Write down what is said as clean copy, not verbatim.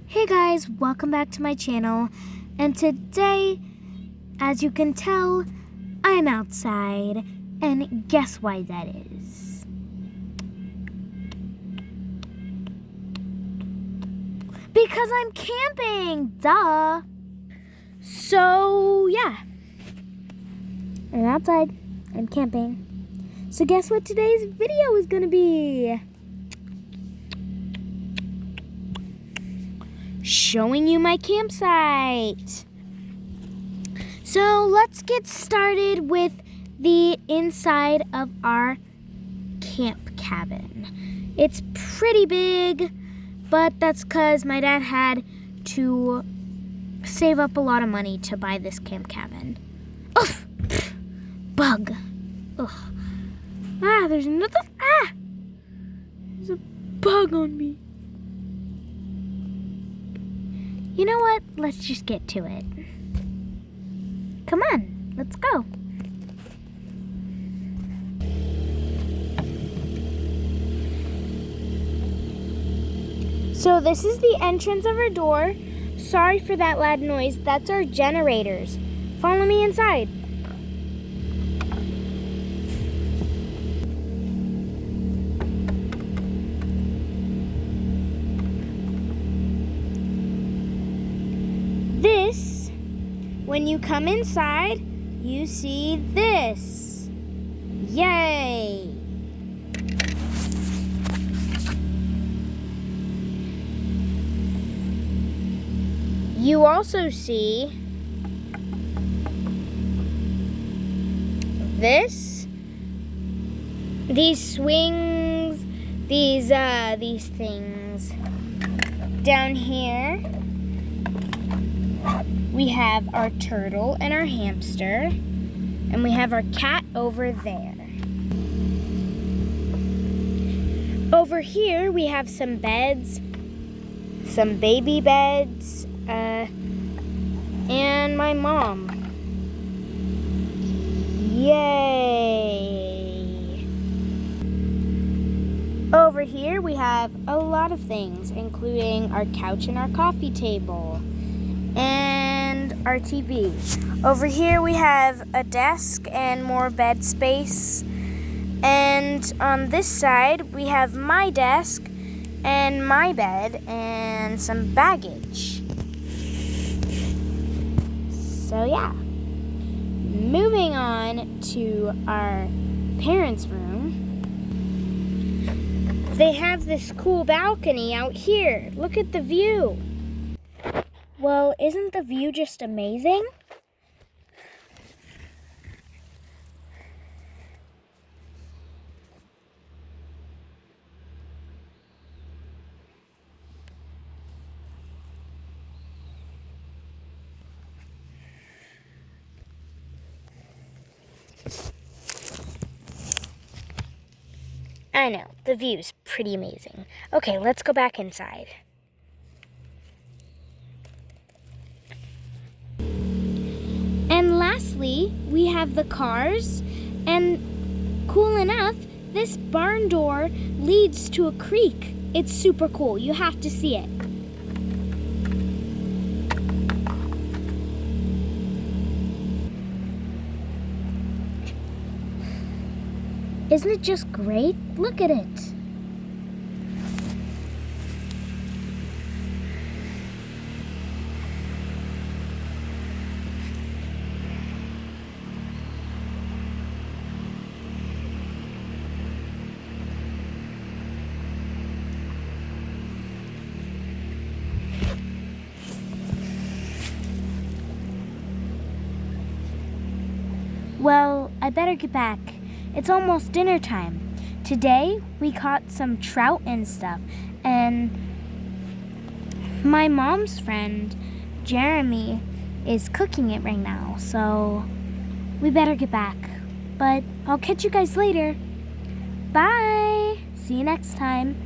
Hey guys, welcome back to my channel, and today, as you can tell, I'm outside, and guess why that is? Because I'm camping, duh! So, yeah, I'm outside, I'm camping, so guess what today's video is gonna be? Showing you my campsite. So let's get started with the inside of our camp cabin. It's pretty big, but that's because my dad had to save up a lot of money to buy this camp cabin. Oof! Bug. Ugh. There's another. There's a bug on me. You know what? Let's just get to it. Come on, let's go. So this is the entrance of our door. Sorry for that loud noise. That's our generators. Follow me inside. When you come inside, you see this. Yay! You also see this, these swings, these things. Down here, we have our turtle and our hamster, and we have our cat over there. Over here, we have some beds, some baby beds, and my mom. Yay! Over here, we have a lot of things, including our couch and our coffee table, and our TV. Over here we have a desk and more bed space. And on this side we have my desk and my bed and some baggage. So yeah. Moving on to our parents' room. They have this cool balcony out here. Look at the view. Well, isn't the view just amazing? I know, the view's pretty amazing. Okay, let's go back inside. And lastly, we have the cars, and cool enough, this barn door leads to a creek. It's super cool. You have to see it. Isn't it just great? Look at it. Well, I better get back. It's almost dinner time. Today, we caught some trout and stuff, and my mom's friend, Jeremy, is cooking it right now, so we better get back. But I'll catch you guys later. Bye! See you next time.